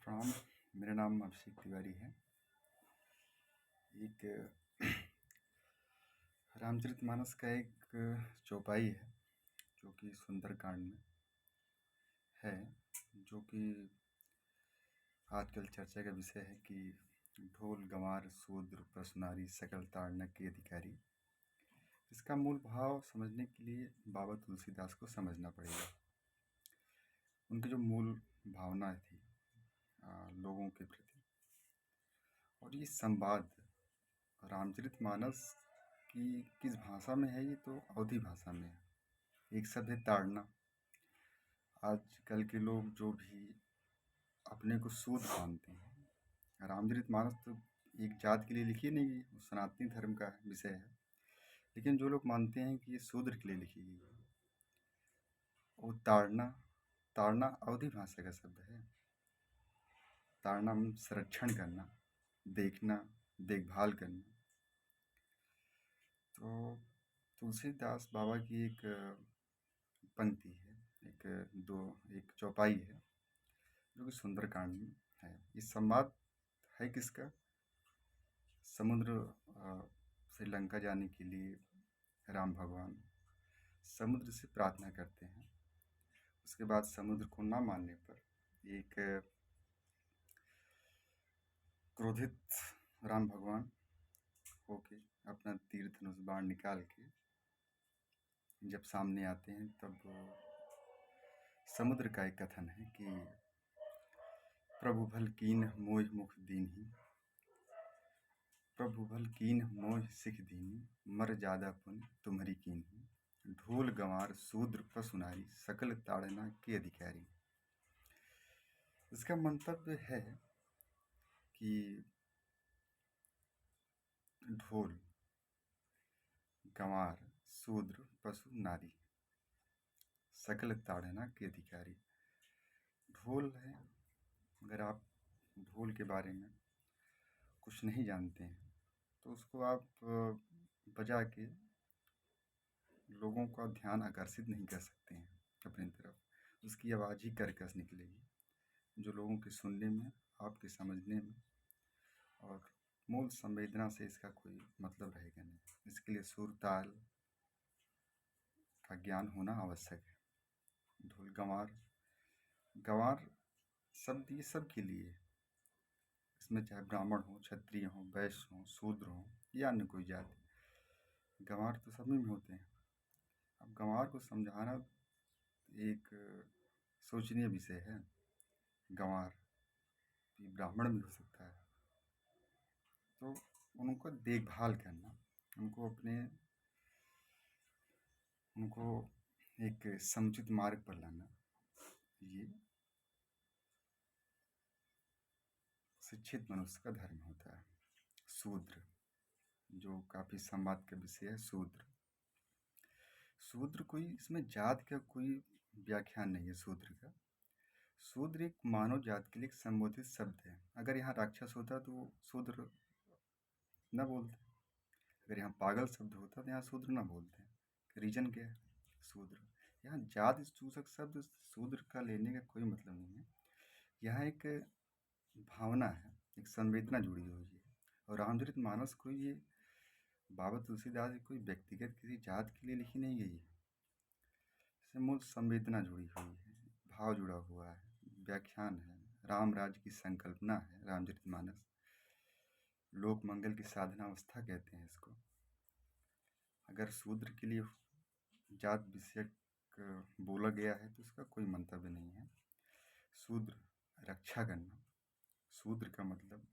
प्रणाम। मेरा नाम अभिषेक तिवारी है। एक रामचरितमानस का एक चौपाई है जो कि सुंदरकांड में है, जो कि आजकल चर्चा का विषय है कि ढोल गंवार शूद्र पशु नारी सकल ताड़ना के अधिकारी। इसका मूल भाव समझने के लिए बाबा तुलसीदास को समझना पड़ेगा। उनकी जो मूल भावना थी लोगों के प्रति, और ये संवाद रामचरितमानस की किस भाषा में है, ये तो अवधी भाषा में है। एक शब्द है ताड़ना। आजकल के लोग जो भी अपने को शूद्र मानते हैं, रामचरितमानस तो एक जात के लिए लिखी नहीं गई, वो सनातनी धर्म का विषय है। लेकिन जो लोग मानते हैं कि ये शूद्र के लिए लिखी गई है, वो ताड़ना ताड़ना अवधी भाषा का शब्द है। ताड़ना संरक्षण करना, देखना, देखभाल करना। तो तुलसीदास बाबा की एक पंक्ति है, एक चौपाई है जो कि सुंदरकांड में है। ये संवाद है किसका? समुद्र से लंका जाने के लिए राम भगवान समुद्र से प्रार्थना करते हैं। उसके बाद समुद्र को ना मानने पर एक क्रोधित राम भगवान होके अपना तीर धनुष बाण निकाल के जब सामने आते हैं, तब समुद्र का एक कथन है कि प्रभु भल कीन मोह मुख दीन्ही, प्रभु भल कीन मोह सिख दीनी, मर जादा पुन तुम्हारी कीन्ही, ढोल गंवार शूद्र पशु नारी सकल ताड़ना के अधिकारी। इसका मंतव्य है कि ढोल गंवार शूद्र पशु नारी सकल ताड़ना के अधिकारी। ढोल है, अगर आप ढोल के बारे में कुछ नहीं जानते हैं तो उसको आप बजा के लोगों का ध्यान आकर्षित नहीं कर सकते हैं अपनी तरफ। उसकी आवाज़ ही कर्कश निकलेगी, जो लोगों के सुनने में, आपके समझने में और मूल संवेदना से इसका कोई मतलब रहेगा नहीं। इसके लिए सुर ताल का ज्ञान होना आवश्यक है। ढोल गंवार, गंवार शब्द ये सब के लिए, इसमें चाहे ब्राह्मण हो, क्षत्रिय हो, वैश्य हो, शूद्र हो या अन्य कोई जाति, गंवार तो सभी में होते हैं। अब गंवार को समझाना एक सोचनीय विषय है। गंवार ब्राह्मण भी हो सकता है, तो उनको देखभाल करना, उनको एक समुचित मार्ग पर लाना, ये शिक्षित मनुष्य का धर्म होता है। शूद्र, जो काफी संवाद का विषय है, शूद्र कोई इसमें जात का कोई व्याख्यान नहीं है। शूद्र का, शूद्र एक मानव जात के लिए एक संबोधित शब्द है। अगर यहाँ राक्षस होता तो वो शूद्र न बोलते, अगर यहाँ पागल शब्द होता तो यहाँ शूद्र न बोलते। रीजन क्या है? शूद्र। यहाँ जात सूचक शब्द शूद्र का लेने का कोई मतलब नहीं है। यहाँ एक भावना है, एक संवेदना जुड़ी हुई है। और रामचरितमानस को ये बाबा तुलसीदास कोई व्यक्तिगत किसी जात के लिए लिखी नहीं गई है। इससे मूल संवेदना जुड़ी हुई है, भाव जुड़ा हुआ है, व्याख्यान है, राम राज्य की संकल्पना है। रामचरितमानस लोक मंगल की साधना अवस्था कहते हैं इसको। अगर शूद्र के लिए जात विषयक बोला गया है तो इसका कोई मंतव्य नहीं है। शूद्र रक्षा करना, शूद्र का मतलब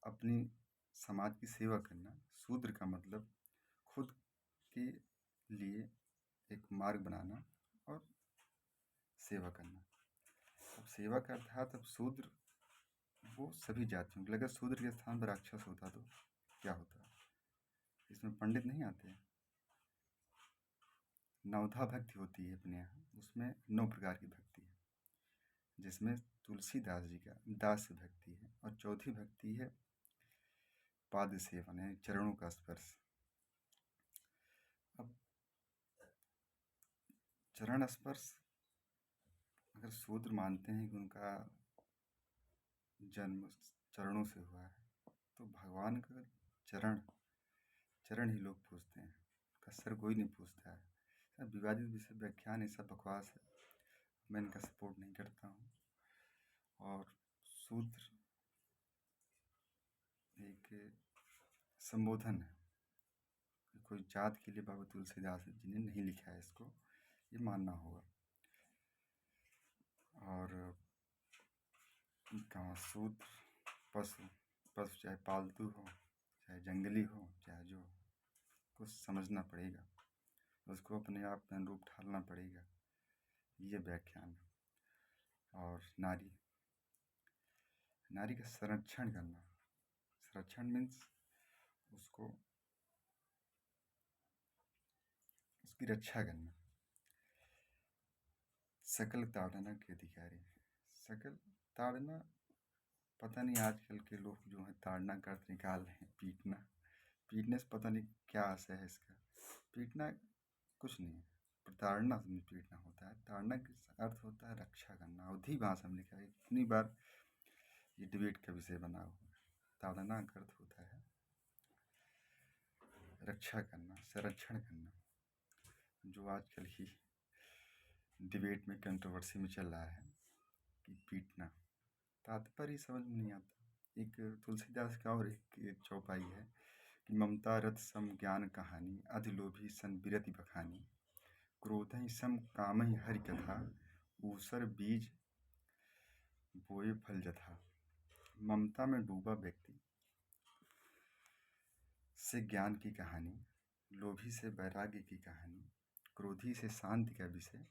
अपनी समाज की सेवा करना, शूद्र का मतलब खुद के लिए एक मार्ग बनाना और सेवा करना। अब सेवा का अर्थात अब शूद्र वो सभी जातियों के, अगर शूद्र के स्थान पर राक्षस होता तो क्या होता? इसमें पंडित नहीं आते हैं। नवधा भक्ति होती है अपने यहाँ, उसमें 9 प्रकार की भक्ति है, जिसमें तुलसीदास जी का दास भक्ति है, और चौथी भक्ति है पाद सेवन, है चरणों का स्पर्श। अब चरण स्पर्श अगर शूद्र मानते हैं कि उनका जन्म चरणों से हुआ है, तो भगवान का चरण चरण ही लोग पूजते हैं, उसका सर कोई नहीं पूजता है। सब विवादित विषय व्याख्यान ये सब बकवास है, मैं इनका सपोर्ट नहीं करता हूँ। और शूद्र एक संबोधन है, कोई जात के लिए बाबा तुलसीदास जी ने नहीं लिखा है, इसको ये मानना होगा। और कहाँ शूद्र पशु पशु चाहे पालतू हो, चाहे जंगली हो, चाहे जो हो, कुछ समझना पड़ेगा, उसको अपने आप में अनुरूप ढालना पड़ेगा, ये व्याख्यान है। और नारी नारी का संरक्षण करना, संरक्षण मीन्स उसको उसकी रक्षा करना। सकल ताड़ना के अधिकारी, सकल ताड़ना, पता नहीं आजकल के लोग जो है ताड़ना का अर्थ निकाल रहे हैं पीटना, पीटने से पता नहीं क्या आशय है इसका। पीटना कुछ नहीं है, प्रताड़ना से पीटना होता है, ताड़ना का अर्थ होता है रक्षा करना। अवधी भाषा में लिखा है, कितनी बार ये डिबेट का विषय बना हुआ है। ताड़ना का अर्थ होता है रक्षा करना, संरक्षण करना, जो आजकल ही डिबेट में कंट्रोवर्सी में चल रहा है कि पीटना, तात्पर्य समझ में नहीं आता। एक तुलसीदास का और एक चौपाई है कि ममता रथ सम ज्ञान कहानी, अधिलोभी सन बिरति बखानी, क्रोधहि सम कामहि हरि कथा, ऊसर बीज बोए फल जथा। ममता में डूबा व्यक्ति से ज्ञान की कहानी, लोभी से वैराग्य की कहानी, क्रोधी से शांति का विषय,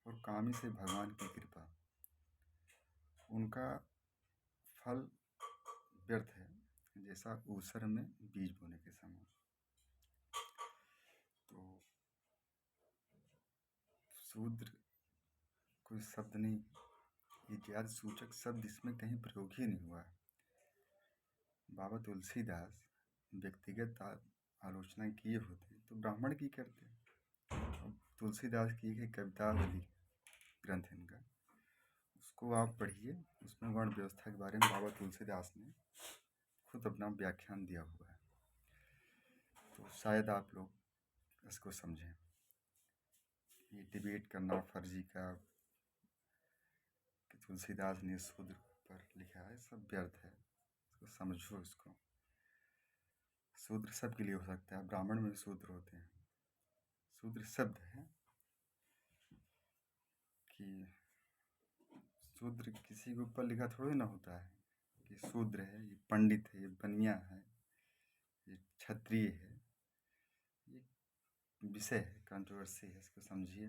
और कामी से भगवान की कृपा, उनका फल व्यर्थ है जैसा ऊसर में बीज बोने के समय। तो शूद्र कोई शब्द नहीं, ये जाति सूचक शब्द इसमें कहीं प्रयोग ही नहीं हुआ है। बाबा तुलसीदास व्यक्तिगत आलोचना किए होते तो ब्राह्मण की करते। अब तुलसीदास की एक कवितावली ग्रंथ इनका, उसको आप पढ़िए, उसमें वर्ण व्यवस्था के बारे में बाबा तुलसीदास ने खुद अपना व्याख्यान दिया हुआ है, तो शायद आप लोग इसको समझें। ये डिबेट करना फर्जी का कि तुलसीदास ने शूद्र पर लिखा है, सब व्यर्थ है, इसको समझो। इसको शूद्र सबके लिए हो सकता है, ब्राह्मण में भी शूद्र होते हैं। शूद्र शब्द है कि शूद्र किसी के ऊपर लिखा थोड़ी ना होता है कि शूद्र है, ये पंडित है, ये बनिया है, ये क्षत्रिय है, ये विषय है, कंट्रोवर्सी है, इसको समझिए।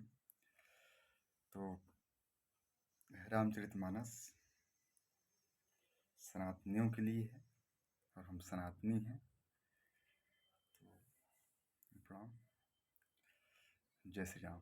तो रामचरितमानस सनातनियों के लिए है और हम सनातनी हैं। तो प्रणाम, जय श्री राम।